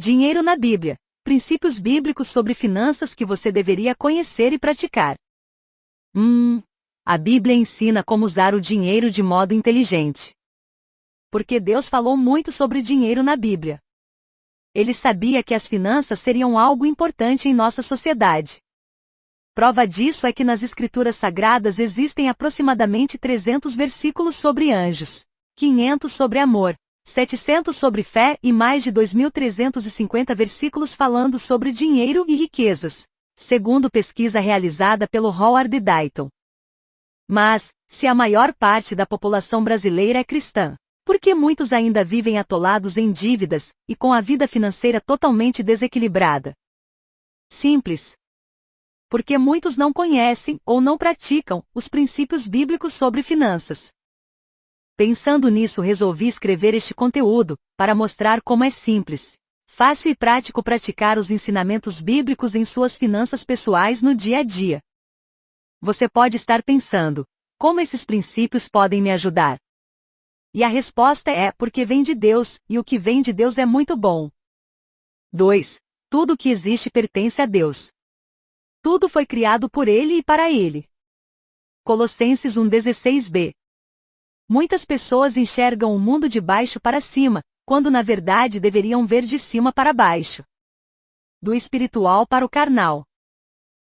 Dinheiro na Bíblia. Princípios bíblicos sobre finanças que você deveria conhecer e praticar. A Bíblia ensina como usar o dinheiro de modo inteligente. Porque Deus falou muito sobre dinheiro na Bíblia. Ele sabia que as finanças seriam algo importante em nossa sociedade. Prova disso é que nas Escrituras Sagradas existem aproximadamente 300 versículos sobre anjos, 500 sobre amor, 700 sobre fé e mais de 2.350 versículos falando sobre dinheiro e riquezas, segundo pesquisa realizada pelo Howard Dayton. Mas, se a maior parte da população brasileira é cristã, por que muitos ainda vivem atolados em dívidas e com a vida financeira totalmente desequilibrada? Simples. Porque muitos não conhecem ou não praticam os princípios bíblicos sobre finanças. Pensando nisso, resolvi escrever este conteúdo, para mostrar como é simples, fácil e prático praticar os ensinamentos bíblicos em suas finanças pessoais no dia a dia. Você pode estar pensando, como esses princípios podem me ajudar? E a resposta é porque vem de Deus, e o que vem de Deus é muito bom. 2. Tudo que existe pertence a Deus. Tudo foi criado por Ele e para Ele. Colossenses 1,16b. Muitas pessoas enxergam o mundo de baixo para cima, quando na verdade deveriam ver de cima para baixo. Do espiritual para o carnal.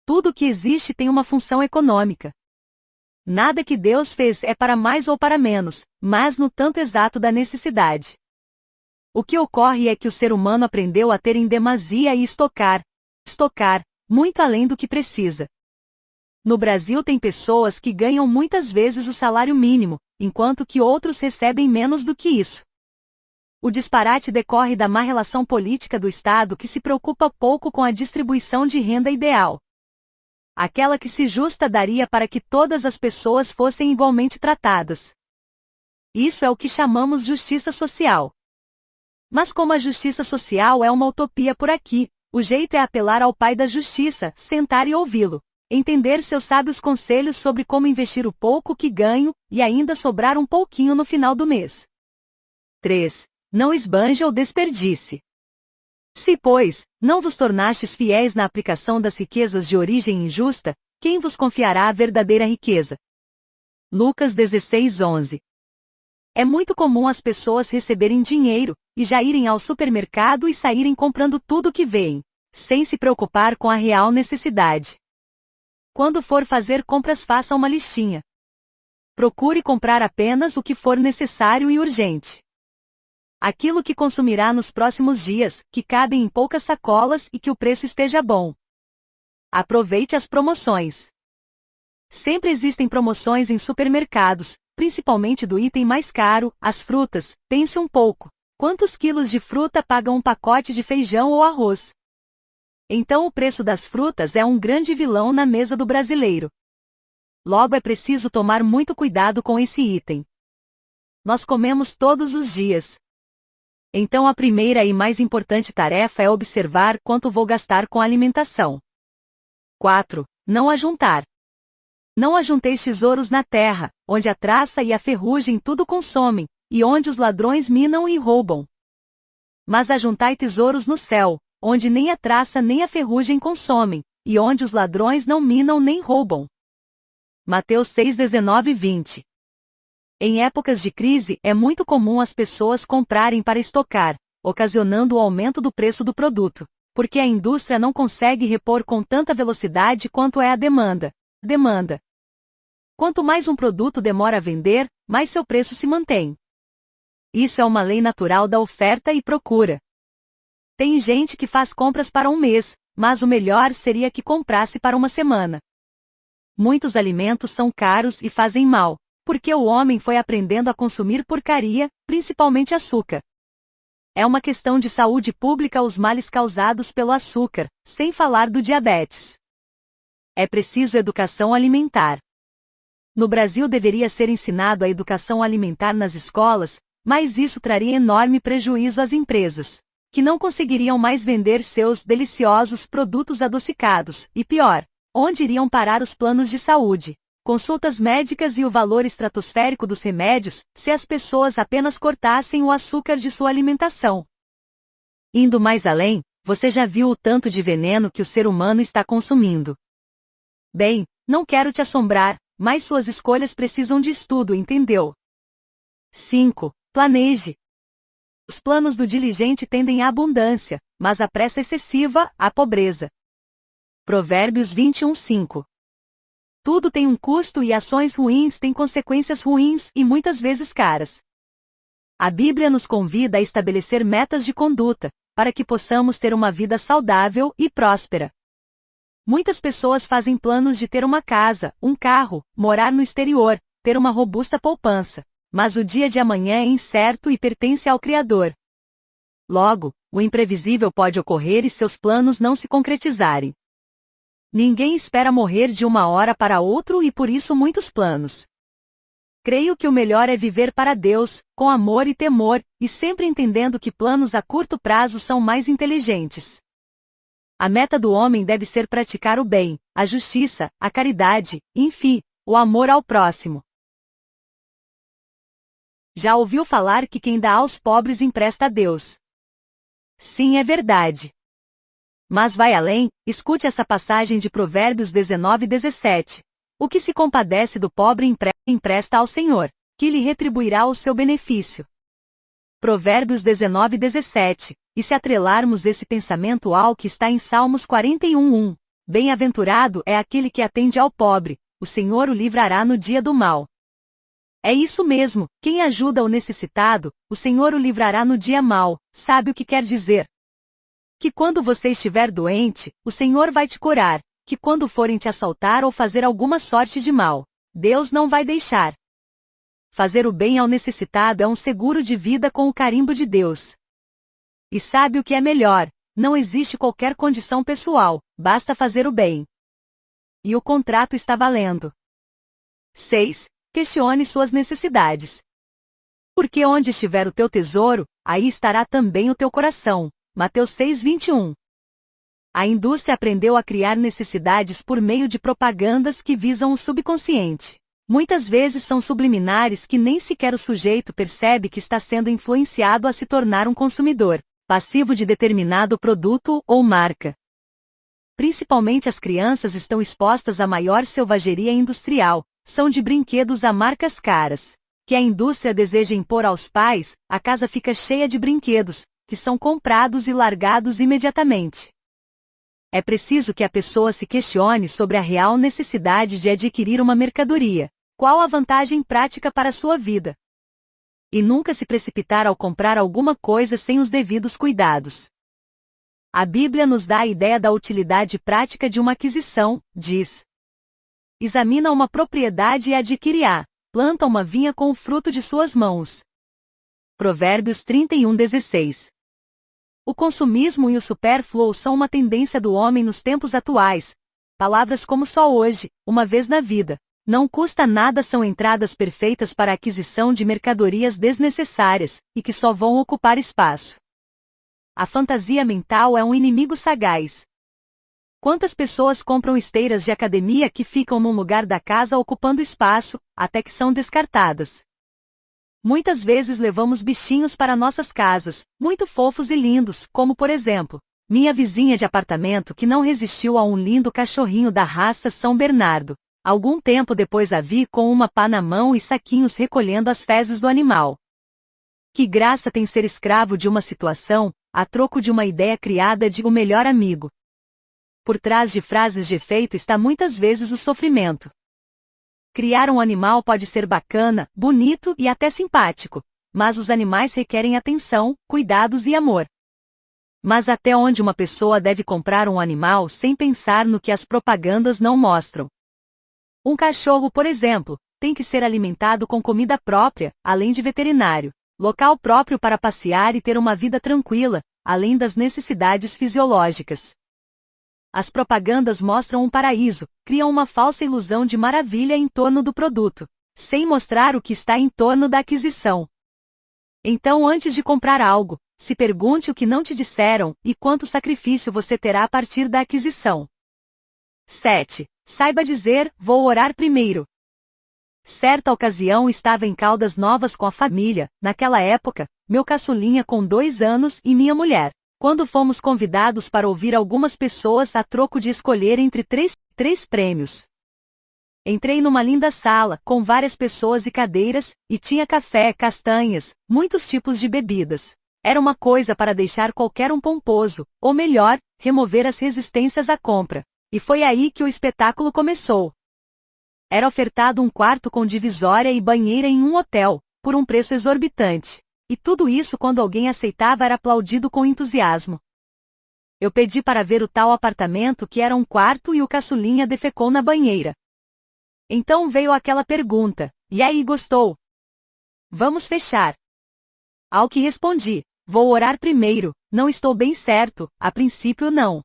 Tudo que existe tem uma função econômica. Nada que Deus fez é para mais ou para menos, mas no tanto exato da necessidade. O que ocorre é que o ser humano aprendeu a ter em demasia e estocar, muito além do que precisa. No Brasil tem pessoas que ganham muitas vezes o salário mínimo, enquanto que outros recebem menos do que isso. O disparate decorre da má relação política do Estado que se preocupa pouco com a distribuição de renda ideal. Aquela que se justa daria para que todas as pessoas fossem igualmente tratadas. Isso é o que chamamos justiça social. Mas como a justiça social é uma utopia por aqui, o jeito é apelar ao Pai da Justiça, sentar e ouvi-lo, entender seus sábios conselhos sobre como investir o pouco que ganho, e ainda sobrar um pouquinho no final do mês. 3. Não esbanje ou desperdice. Se, pois, não vos tornastes fiéis na aplicação das riquezas de origem injusta, quem vos confiará a verdadeira riqueza? Lucas 16:11. É muito comum as pessoas receberem dinheiro, e já irem ao supermercado e saírem comprando tudo que veem, sem se preocupar com a real necessidade. Quando for fazer compras, faça uma listinha. Procure comprar apenas o que for necessário e urgente. Aquilo que consumirá nos próximos dias, que cabem em poucas sacolas e que o preço esteja bom. Aproveite as promoções. Sempre existem promoções em supermercados, principalmente do item mais caro, as frutas. Pense um pouco. Quantos quilos de fruta pagam um pacote de feijão ou arroz? Então o preço das frutas é um grande vilão na mesa do brasileiro. Logo é preciso tomar muito cuidado com esse item. Nós comemos todos os dias. Então a primeira e mais importante tarefa é observar quanto vou gastar com a alimentação. 4. Não ajuntar. Não ajunteis tesouros na terra, onde a traça e a ferrugem tudo consomem, e onde os ladrões minam e roubam. Mas ajuntai tesouros no céu, onde nem a traça nem a ferrugem consomem, e onde os ladrões não minam nem roubam. Mateus 6:19-20. Em épocas de crise, é muito comum as pessoas comprarem para estocar, ocasionando o aumento do preço do produto, porque a indústria não consegue repor com tanta velocidade quanto é a demanda. Quanto mais um produto demora a vender, mais seu preço se mantém. Isso é uma lei natural da oferta e procura. Tem gente que faz compras para um mês, mas o melhor seria que comprasse para uma semana. Muitos alimentos são caros e fazem mal, porque o homem foi aprendendo a consumir porcaria, principalmente açúcar. É uma questão de saúde pública os males causados pelo açúcar, sem falar do diabetes. É preciso educação alimentar. No Brasil deveria ser ensinado a educação alimentar nas escolas, mas isso traria enorme prejuízo às empresas, que não conseguiriam mais vender seus deliciosos produtos adocicados, e pior, onde iriam parar os planos de saúde, consultas médicas e o valor estratosférico dos remédios, se as pessoas apenas cortassem o açúcar de sua alimentação? Indo mais além, você já viu o tanto de veneno que o ser humano está consumindo. Bem, não quero te assombrar, mas suas escolhas precisam de estudo, entendeu? 5. Planeje. Os planos do diligente tendem à abundância, mas a pressa excessiva, à pobreza. Provérbios 21:5. Tudo tem um custo e ações ruins têm consequências ruins e muitas vezes caras. A Bíblia nos convida a estabelecer metas de conduta, para que possamos ter uma vida saudável e próspera. Muitas pessoas fazem planos de ter uma casa, um carro, morar no exterior, ter uma robusta poupança. Mas o dia de amanhã é incerto e pertence ao Criador. Logo, o imprevisível pode ocorrer e seus planos não se concretizarem. Ninguém espera morrer de uma hora para outra e por isso muitos planos. Creio que o melhor é viver para Deus, com amor e temor, e sempre entendendo que planos a curto prazo são mais inteligentes. A meta do homem deve ser praticar o bem, a justiça, a caridade, enfim, o amor ao próximo. Já ouviu falar que quem dá aos pobres empresta a Deus? Sim, é verdade. Mas vai além, escute essa passagem de Provérbios 19:17. O que se compadece do pobre empresta ao Senhor, que lhe retribuirá o seu benefício. Provérbios 19:17. E se atrelarmos esse pensamento ao que está em Salmos 41:1. Bem-aventurado é aquele que atende ao pobre, o Senhor o livrará no dia do mal. É isso mesmo, quem ajuda o necessitado, o Senhor o livrará no dia mau. Sabe o que quer dizer? Que quando você estiver doente, o Senhor vai te curar, que quando forem te assaltar ou fazer alguma sorte de mal, Deus não vai deixar. Fazer o bem ao necessitado é um seguro de vida com o carimbo de Deus. E sabe o que é melhor? Não existe qualquer condição pessoal, basta fazer o bem. E o contrato está valendo. 6. Questione suas necessidades. Porque onde estiver o teu tesouro, aí estará também o teu coração. Mateus 6:21. A indústria aprendeu a criar necessidades por meio de propagandas que visam o subconsciente. Muitas vezes são subliminares que nem sequer o sujeito percebe que está sendo influenciado a se tornar um consumidor passivo de determinado produto ou marca. Principalmente as crianças estão expostas à maior selvageria industrial, são de brinquedos a marcas caras, que a indústria deseja impor aos pais, a casa fica cheia de brinquedos, que são comprados e largados imediatamente. É preciso que a pessoa se questione sobre a real necessidade de adquirir uma mercadoria. Qual a vantagem prática para a sua vida? E nunca se precipitar ao comprar alguma coisa sem os devidos cuidados. A Bíblia nos dá a ideia da utilidade prática de uma aquisição, diz: examina uma propriedade e adquire-a, planta uma vinha com o fruto de suas mãos. Provérbios 31:16. O consumismo e o supérfluo são uma tendência do homem nos tempos atuais. Palavras como só hoje, uma vez na vida. Não custa nada são entradas perfeitas para a aquisição de mercadorias desnecessárias, e que só vão ocupar espaço. A fantasia mental é um inimigo sagaz. Quantas pessoas compram esteiras de academia que ficam num lugar da casa ocupando espaço, até que são descartadas? Muitas vezes levamos bichinhos para nossas casas, muito fofos e lindos, como por exemplo, minha vizinha de apartamento que não resistiu a um lindo cachorrinho da raça São Bernardo. Algum tempo depois a vi com uma pá na mão e saquinhos recolhendo as fezes do animal. Que graça tem ser escravo de uma situação, a troco de uma ideia criada de o melhor amigo. Por trás de frases de efeito está muitas vezes o sofrimento. Criar um animal pode ser bacana, bonito e até simpático, mas os animais requerem atenção, cuidados e amor. Mas até onde uma pessoa deve comprar um animal sem pensar no que as propagandas não mostram? Um cachorro, por exemplo, tem que ser alimentado com comida própria, além de veterinário, local próprio para passear e ter uma vida tranquila, além das necessidades fisiológicas. As propagandas mostram um paraíso, criam uma falsa ilusão de maravilha em torno do produto, sem mostrar o que está em torno da aquisição. Então, antes de comprar algo, se pergunte o que não te disseram e quanto sacrifício você terá a partir da aquisição. 7. Saiba dizer, vou orar primeiro. Certa ocasião estava em Caldas Novas com a família, naquela época, meu caçulinha com 2 anos e minha mulher. Quando fomos convidados para ouvir algumas pessoas a troco de escolher entre três prêmios. Entrei numa linda sala, com várias pessoas e cadeiras, e tinha café, castanhas, muitos tipos de bebidas. Era uma coisa para deixar qualquer um pomposo, ou melhor, remover as resistências à compra. E foi aí que o espetáculo começou. Era ofertado um quarto com divisória e banheira em um hotel, por um preço exorbitante. E tudo isso quando alguém aceitava era aplaudido com entusiasmo. Eu pedi para ver o tal apartamento que era um quarto e o caçulinha defecou na banheira. Então veio aquela pergunta: e aí, gostou? Vamos fechar. Ao que respondi: vou orar primeiro, não estou bem certo, a princípio não.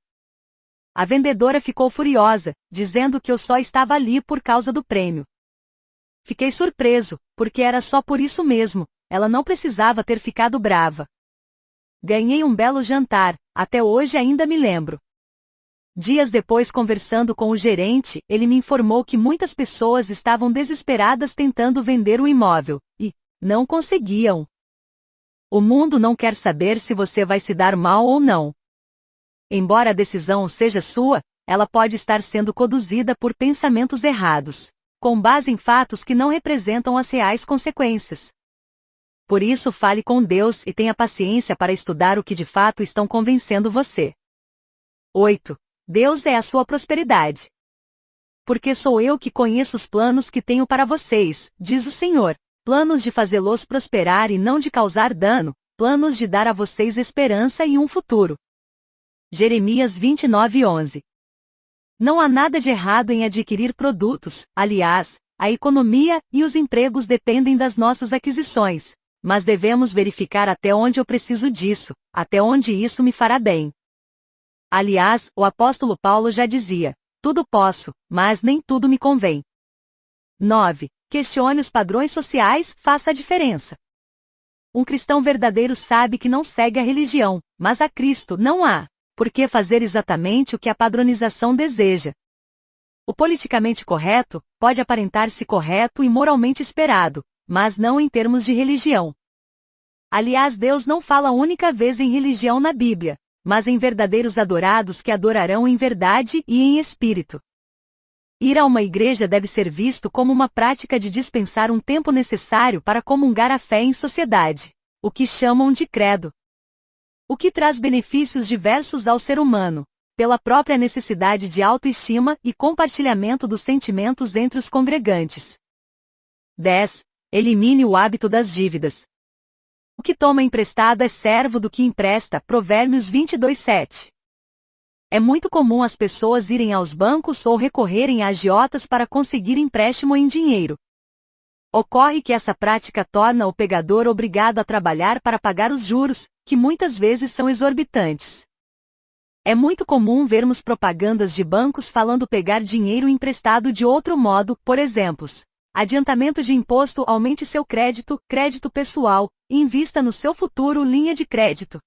A vendedora ficou furiosa, dizendo que eu só estava ali por causa do prêmio. Fiquei surpreso, porque era só por isso mesmo, ela não precisava ter ficado brava. Ganhei um belo jantar, até hoje ainda me lembro. Dias depois, conversando com o gerente, ele me informou que muitas pessoas estavam desesperadas tentando vender o imóvel, e não conseguiam. O mundo não quer saber se você vai se dar mal ou não. Embora a decisão seja sua, ela pode estar sendo conduzida por pensamentos errados, com base em fatos que não representam as reais consequências. Por isso, fale com Deus e tenha paciência para estudar o que de fato estão convencendo você. 8. Deus é a sua prosperidade. Porque sou eu que conheço os planos que tenho para vocês, diz o Senhor, planos de fazê-los prosperar e não de causar dano, planos de dar a vocês esperança e um futuro. Jeremias 29:11. Não há nada de errado em adquirir produtos, aliás, a economia e os empregos dependem das nossas aquisições, mas devemos verificar até onde eu preciso disso, até onde isso me fará bem. Aliás, o apóstolo Paulo já dizia: tudo posso, mas nem tudo me convém. 9. Questione os padrões sociais, faça a diferença. Um cristão verdadeiro sabe que não segue a religião, mas a Cristo não há por que fazer exatamente o que a padronização deseja. O politicamente correto pode aparentar-se correto e moralmente esperado, mas não em termos de religião. Aliás, Deus não fala única vez em religião na Bíblia, mas em verdadeiros adorados que adorarão em verdade e em espírito. Ir a uma igreja deve ser visto como uma prática de dispensar um tempo necessário para comungar a fé em sociedade, o que chamam de credo. O que traz benefícios diversos ao ser humano, pela própria necessidade de autoestima e compartilhamento dos sentimentos entre os congregantes. 10. Elimine o hábito das dívidas. O que toma emprestado é servo do que empresta, Provérbios 22:7. É muito comum as pessoas irem aos bancos ou recorrerem a agiotas para conseguir empréstimo em dinheiro. Ocorre que essa prática torna o pegador obrigado a trabalhar para pagar os juros, que muitas vezes são exorbitantes. É muito comum vermos propagandas de bancos falando pegar dinheiro emprestado de outro modo, por exemplo, adiantamento de imposto, aumente seu crédito, crédito pessoal, invista no seu futuro, linha de crédito.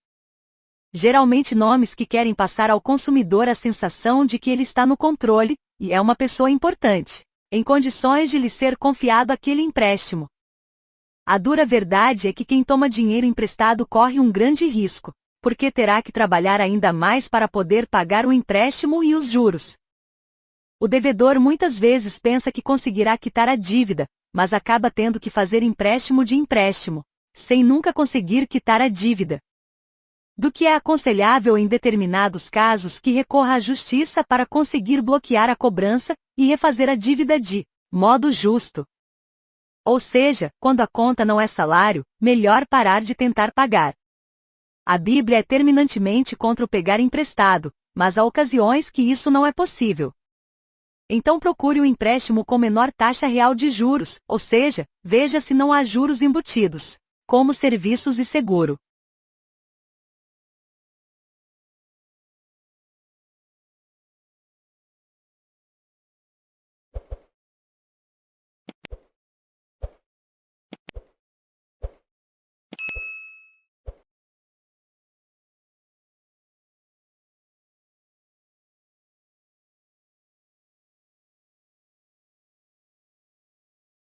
Geralmente nomes que querem passar ao consumidor a sensação de que ele está no controle, e é uma pessoa importante, em condições de lhe ser confiado aquele empréstimo. A dura verdade é que quem toma dinheiro emprestado corre um grande risco, porque terá que trabalhar ainda mais para poder pagar o empréstimo e os juros. O devedor muitas vezes pensa que conseguirá quitar a dívida, mas acaba tendo que fazer empréstimo de empréstimo, sem nunca conseguir quitar a dívida. Do que é aconselhável em determinados casos que recorra à justiça para conseguir bloquear a cobrança e refazer a dívida de modo justo. Ou seja, quando a conta não é salário, melhor parar de tentar pagar. A Bíblia é terminantemente contra o pegar emprestado, mas há ocasiões que isso não é possível. Então procure o empréstimo com menor taxa real de juros, ou seja, veja se não há juros embutidos, como serviços e seguro.